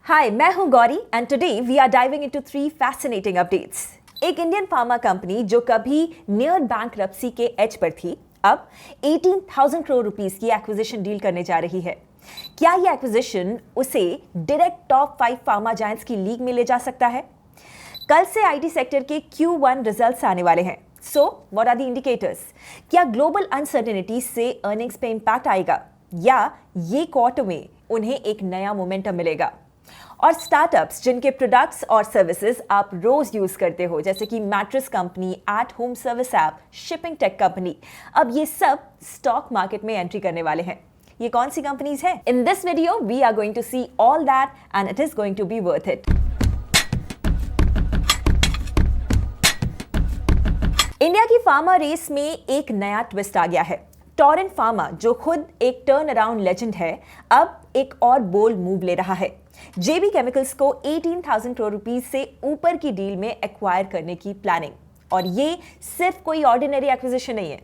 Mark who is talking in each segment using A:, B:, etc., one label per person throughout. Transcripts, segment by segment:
A: हाय, मैं हूं Gauri and today we are diving into 3 fascinating updates. एक इंडियन फार्मा कंपनी जो कभी नियर बैंकरप्सी के एज पर थी, अब 18,000 करोड़ रुपीस की एक्विजिशन डील करने जा रही है। क्या यह एक्विजिशन उसे डायरेक्ट टॉप 5 फार्मा जायंट्स की लीग में ले जा सकता है? कल से आईटी सेक्टर के Q1 रिजल्ट्स आने वाले हैं। So what are the indicators? क्या ग्लोबल अनसर्टेनिटी से अर्निंग्स पे इंपैक्ट आएगा या ये क्वार्टर में उन्हें एक नया मोमेंटम मिलेगा? और स्टार्टअप्स जिनके प्रोडक्ट्स और सर्विसेज आप रोज यूज करते हो, जैसे कि mattress company, at home service app, shipping tech company, अब ये सब स्टॉक मार्केट में एंट्री करने वाले हैं। ये कौन सी कंपनीज हैं? In this video we are going to see all that and it is going to be worth it. India की फार्मा रेस में एक नया ट्विस्ट आ गया है। टोरेंट फार्मा, जो खुद एक टर्न अराउंड लेजेंड है, अब एक और बोल्ड मूव ले रहा है। जेबी केमिकल्स को 18,000 करोड़ रुपीस से ऊपर की डील में एक्वायर करने की प्लानिंग। और ये सिर्फ कोई ऑर्डिनरी एक्विजिशन नहीं है,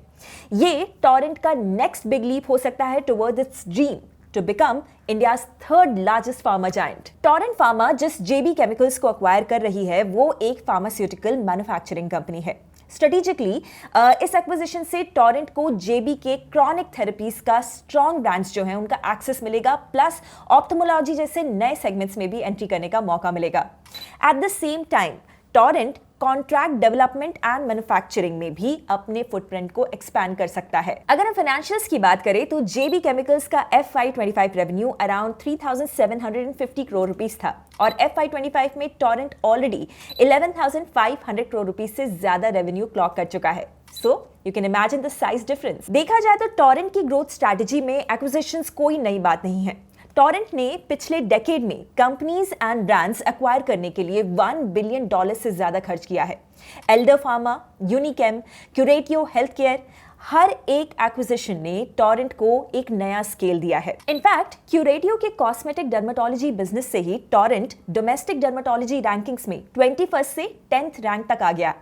A: ये टोरेंट का नेक्स्ट बिग लीप हो सकता है towards its dream to become India's 3rd largest pharma giant. Torrent pharma जिस जेबी केमिकल्स को एक्वायर कर रही है वो एक फार्मास्यूटिकल मैन्युफैक्चरिंग कंपनी है। स्ट्रेटेजिकली इस एक्विजिशन से टोरेंट को जेबी के क्रॉनिक थेरेपीज का स्ट्रॉन्ग ब्रांड्स जो हैं उनका एक्सेस मिलेगा, प्लस ऑप्थेमोलॉजी जैसे नए सेगमेंट्स में भी एंट्री करने का मौका मिलेगा। At the same time Torrent contract development and manufacturing में भी अपने फुटप्रिंट को एक्सपैंड कर सकता है। अगर हम फाइनेंशियल्स की बात करें तो जेबी केमिकल्स का FY25 revenue around 3,750 crore rupees था और FY25 में टोरेंट ऑलरेडी 11,500 करोड़ रुपीस से ज्यादा रेवेन्यू क्लॉक कर चुका है। So you can imagine the size difference. देखा जाए तो टोरेंट की ग्रोथ स्ट्रैटेजी में एक्विजिशंस कोई नई बात नहीं है। टोरेंट ने पिछले डेकेड में कंपनीज एंड ब्रांड्स एक्वायर करने के लिए $1 बिलियन से ज्यादा खर्च किया है। Elder Pharma, Unichem, Curatio health care, हर एक एक्विजिशन ने टोरेंट को एक नया स्केल दिया है। इनफैक्ट क्यूरेटियो के कॉस्मेटिक डर्मेटोलॉजी बिजनेस से ही टोरेंट डोमेस्टिक डर्मेटोलॉजी रैंकिंग्स में 21st से 10th रैंक तक आ गया।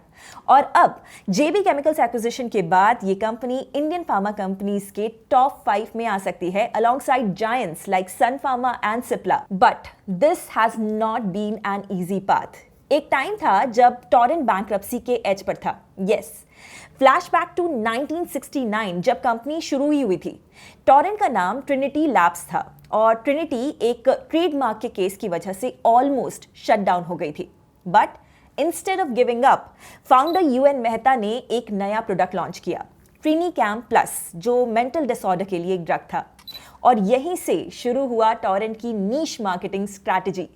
A: और अब जेबी केमिकल्स एक्विजिशन के बाद ये कंपनी इंडियन फार्मा कंपनीज के टॉप 5 में आ सकती है, alongside giants like Sun pharma and Cipla. But this has not been an easy path. एक टाइम था जब टोरेंट बैंकरप्सी के एज पर था। यस, फ्लैशबैक टू 1969 जब कंपनी शुरू हुई थी। टोरेंट का नाम ट्रिनिटी लैब्स था और ट्रिनिटी एक ट्रेडमार्क के केस की वजह से ऑलमोस्ट शट डाउन हो गई थी। But instead of giving up, founder UN Mehta ने एक नया प्रोडक्ट लॉन्च किया, ट्रिनिकैम प्लस, जो मेंटल डिसऑर्डर के लिए एक ड्रग था। और यहीं से शुरू हुआ टोरेंट की नीश मार्केटिंग स्ट्रैटेजी।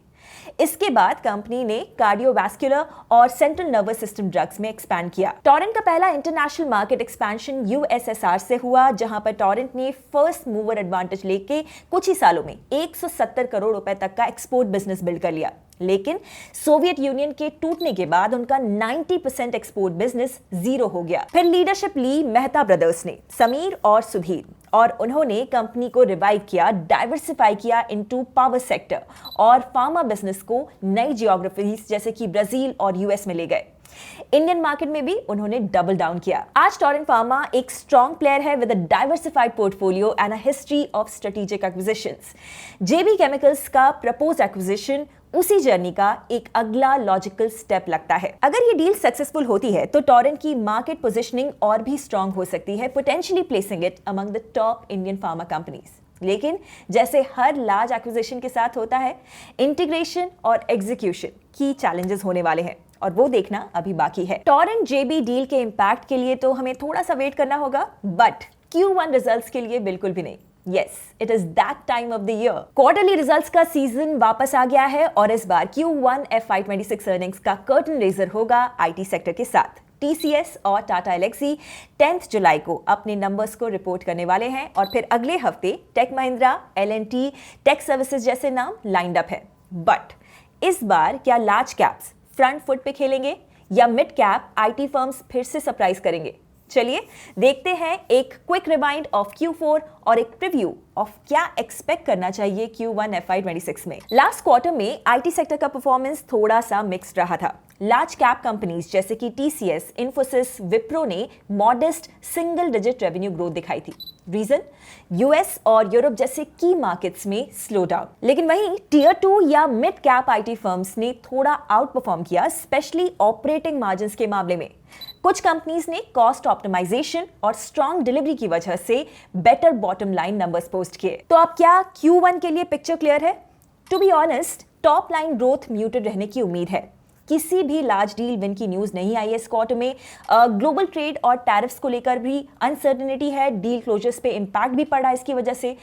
A: इसके बाद कंपनी ने कार्डियोवैस्कुलर और सेंट्रल नर्वस सिस्टम ड्रग्स में एक्सपैंड किया। टोरेंट का पहला इंटरनेशनल मार्केट एक्सपेंशन USSR से हुआ, जहां पर टोरेंट ने फर्स्ट मूवर एडवांटेज लेके कुछ ही सालों में 170 करोड़ रुपए तक का एक्सपोर्ट बिजनेस बिल्ड कर लिया। लेकिन सोवियत यूनियन के टूटने के बाद उनका 90% एक्सपोर्ट बिजनेस जीरो हो गया। फिर लीडरशिप ली मेहता ब्रदर्स ने, समीर और सुधीर, और उन्होंने कंपनी को रिवाइव किया, डाइवर्सिफाई किया इनटू पावर सेक्टर और फार्मा बिजनेस को नई जियोग्राफीज जैसे कि ब्राजील और US में ले गए। इंडियन मार्केट में भी उन्होंने डबल डाउन किया। आज टोरेंट फार्मा एक स्ट्रॉन्ग प्लेयर है with a diversified portfolio and a history of strategic acquisitions. JB chemicals का प्रपोज एक्विजिशन उसी जर्नी का एक अगला लॉजिकल स्टेप लगता है। अगर ये डील सक्सेसफुल होती है तो टोरेंट की मार्केट पोजीशनिंग और भी स्ट्रॉन्ग हो सकती है, potentially placing it among the top Indian pharma companies. लेकिन जैसे हर लार्ज एक्विजिशन के साथ होता है, इंटीग्रेशन और एग्जीक्यूशन की चैलेंजेस होने वाले हैं और वो देखना अभी बाकी है। टोरेंट जेबी डील के इंपैक्ट के लिए तो हमें थोड़ा सा वेट करना होगा, बट Q1 रिजल्ट्स के लिए बिल्कुल भी नहीं। Yes, it is that time of the year. Quarterly results का सीजन वापस आ गया है और इस बार Q1 FY26 अर्निंग्स का कर्टन रेजर होगा आईटी सेक्टर के साथ। TCS और टाटा एलेक्सी 10th जुलाई को अपने नंबर्स को रिपोर्ट करने वाले हैं और फिर अगले हफ्ते take Mahindra, L&T, take services जैसे नाम लाइंड अप है। बट इस बार क्या लार्ज कैप्स फ्रंट फुट पे खेलेंगे या मिड कैप आईटी फर्म्स फिर से सरप्राइज करेंगे? चलिए देखते हैं एक क्विक रिमाइंड ऑफ Q4 और एक प्रीव्यू ऑफ क्या एक्सपेक्ट करना चाहिए Q1 FY26 में। लास्ट क्वार्टर में आईटी सेक्टर का परफॉर्मेंस थोड़ा सा मिक्स्ड रहा था। लार्ज कैप कंपनीज जैसे कि TCS, इन्फोसिस, विप्रो ने modest single digit revenue growth दिखाई थी। रीजन, यूएस और यूरोप जैसे की मार्केट्स में स्लो डाउन। लेकिन वहीं टियर 2 या मिड कैप आईटी फर्म्स ने थोड़ा आउट परफॉर्म किया, स्पेशली ऑपरेटिंग मार्जिन्स के मामले में। कुछ कंपनीज ने कॉस्ट ऑप्टिमाइजेशन और स्ट्रॉन्ग डिलीवरी की वजह से better bottom line numbers post किए। तो अब क्या Q1 के लिए पिक्चर क्लियर है? To be honest, top line growth muted रहने की उम्मीद है। किसी भी लार्ज डील विन की न्यूज नहीं आई है इस क्वार्टर में। ग्लोबल ट्रेड और टैरिफ्स को लेकर भी अनसर्टेनिटी है, डील क्लोजर्स पे इंपैक्ट भी पड़ा इसकी वजह से।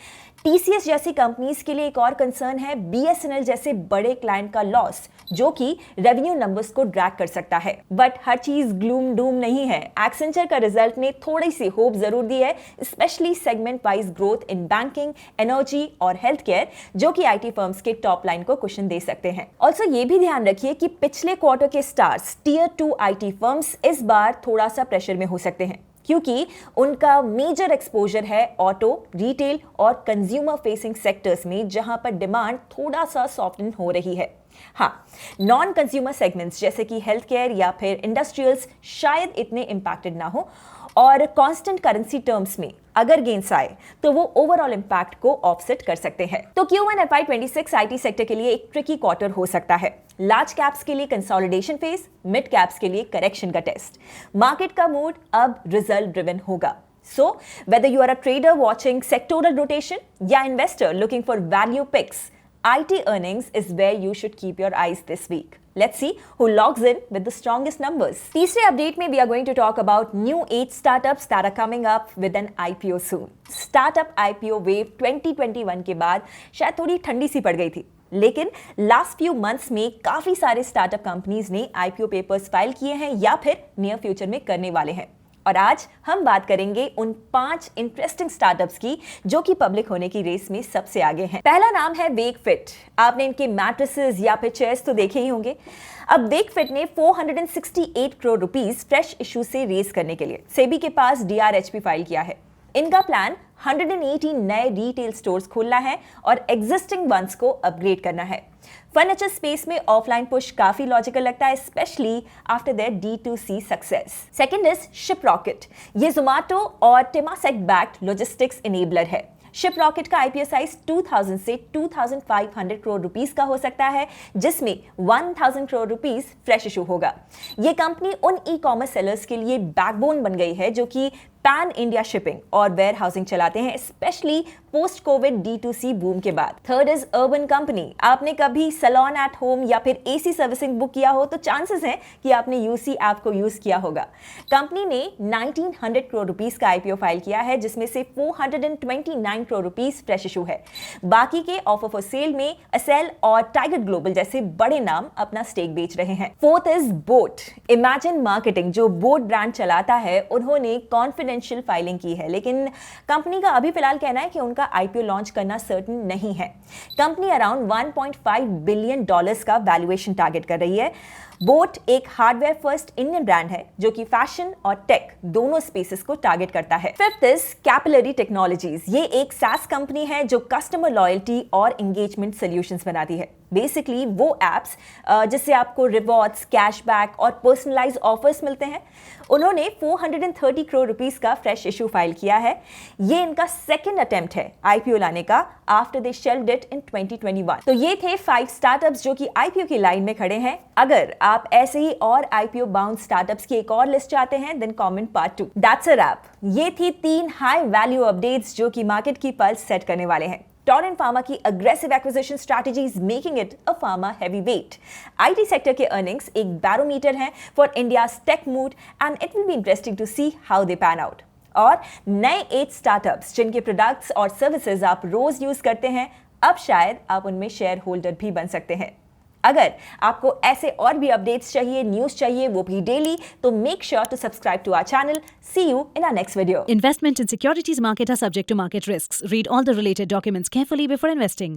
A: टीसीएस जैसी कंपनीज के लिए एक और कंसर्न है बीएसएनएल जैसे बड़े क्लाइंट का लॉस, जो कि रेवेन्यू नंबर्स को ड्रैग कर सकता है। बट हर चीज ग्लूम डूम नहीं है। एक्सेंचर का रिजल्ट ने थोड़ी सी होप जरूर दी है, specially segment wise growth in banking, energy और हेल्थ केयर, जो कि आईटी फर्म्स के टॉप लाइन को कुशन दे सकते हैं। ऑल्सो ये भी ध्यान रखिए कि पिछले क्वार्टर के स्टार्स टियर 2 आईटी फर्म्स इस बार थोड़ा सा प्रेशर में हो सकते हैं, क्योंकि उनका मेजर एक्सपोजर है ऑटो, रिटेल और कंज्यूमर फेसिंग सेक्टर्स में, जहां पर डिमांड थोड़ा सा सॉफ्टन हो रही है। हाँ, नॉन कंज्यूमर सेगमेंट्स जैसे कि हेल्थ केयर या फिर इंडस्ट्रियल्स शायद इतने इंपैक्टेड ना हो, और कांस्टेंट करेंसी टर्म्स में अगर गेन्स आए तो वो ओवरऑल इंपैक्ट को ऑफसेट कर सकते हैं। तो Q1 FY26 आईटी सेक्टर के लिए एक ट्रिकी क्वार्टर हो सकता है। लार्ज कैप्स के लिए कंसोलिडेशन फेज, मिड कैप्स के लिए करेक्शन का टेस्ट। मार्केट का मूड अब रिजल्ट ड्रिवन होगा। So, whether you are a trader watching sectoral rotation या investor looking for value picks, IT earnings is where you should keep your eyes this week. Let's see who logs in with the strongest numbers. तीसरे update में we are going to talk about new 8 startups that are coming up with an IPO soon. Startup IPO wave 2021 के बाद शायद थोड़ी ठंडी सी पड़ गई थी, लेकिन लास्ट फ्यू मंथ्स में काफी सारे स्टार्टअप कंपनीज ने IPO पेपर्स फाइल किए हैं या फिर नियर फ्यूचर में करने वाले हैं। और आज हम बात करेंगे उन 5 इंटरेस्टिंग स्टार्टअप्स की जो कि पब्लिक होने की रेस में सबसे आगे हैं। पहला नाम है वेकफिट। आपने इनके मैट्रेसेस या फिर चेयर्स तो देखे ही होंगे। अब वेकफिट ने 468 करोड़ रुपीस फ्रेश इशू से रेस करने के लिए सेबी के पास DRHP फाइल किया है। इनका प्लान 180 नए रिटेल स्टोर्स खोलना है और एग्जिस्टिंग वंस को अपग्रेड करना है। फर्नीचर स्पेस में ऑफलाइन पुश काफी लॉजिकल लगता है, specially after their D2C success. Second is Shiprocket. ये जोमेटो और टेमासेक बैक्ड लॉजिस्टिक्स इनेबलर है। शिपरॉकेट का IPO साइज 2000 से 2500 करोड़ रुपीस का हो सकता है, जिसमें 1000 करोड़ रुपीस फ्रेश इशू होगा। ये कंपनी उन ई-कॉमर्स सेलर्स के लिए बैकबोन बन गई है जो कि पैन इंडिया शिपिंग और वेयर हाउसिंग चलाते हैं, specially post Covid D2C boom के बाद। Third is urban company. आपने कभी सैलून एट होम या फिर AC सर्विसिंग बुक किया हो तो चांसेस हैं कि आपने UC ऐप को यूज किया होगा। कंपनी ने 1900 करोड़ रुपीस का IPO फाइल किया है, जिसमें से 429 करोड़ रुपीस फ्रेश इशू है। बाकी के ऑफर फॉर सेल में असेल और टाइगर ग्लोबल जैसे बड़े नाम अपना स्टेक बेच रहे हैं। Fourth is boat. Imagine marketing, जो बोट ब्रांड चलाता है, उन्होंने कॉन्फिडेंशियल फाइलिंग की है, लेकिन कंपनी का अभी फिलहाल कहना है कि उनका IPO लॉन्च करना सर्टेन नहीं है। कंपनी अराउंड $1.5 बिलियन का वैल्यूएशन टारगेट कर रही है। बोट एक हार्डवेयर फर्स्ट इंडियन ब्रांड है जो कि फैशन और टेक दोनों स्पेसेस को टारगेट करता है। Fifth is capillary technologies. ये एक SaaS कंपनी है जो कस्टमर लॉयल्टी और एंगेजमेंट सॉल्यूशंस बनाती है। बेसिकली वो एप्स जिससे आपको रिवॉर्ड्स, कैशबैक और पर्सनलाइज ऑफर्स मिलते हैं। उन्होंने 430 करोड़ रुपीस का फ्रेश इशू फाइल किया है। ये इनका सेकंड अटेम्प्ट है IPO लाने का after they shelved it in 2021। तो ये थे 5 स्टार्टअप्स जो कि IPO की लाइन में खड़े हैं। अगर आप ऐसे ही और IPO बाउंड स्टार्टअप्स की एक और लिस्ट चाहते हैं, then comment part 2। That's a wrap. ये थी 3 हाई वैल्यू अपडेट्स जो कि मार्केट की पल्स सेट करने वाले हैं। Torrent Pharma की aggressive acquisition strategy is making it a pharma heavyweight. IT sector के earnings एक barometer हैं for India's tech mood and it will be interesting to see how they pan out. और नए 8 startups जिनके products और services आप रोज use करते हैं, अब शायद आप उनमें शेयर होल्डर भी बन सकते हैं। अगर आपको ऐसे और भी अपडेट्स चाहिए, न्यूज चाहिए, वो भी डेली, तो make sure to subscribe to our channel. See you in our next video.
B: Investment in securities market are subject to market risks. Read all the related documents carefully before investing.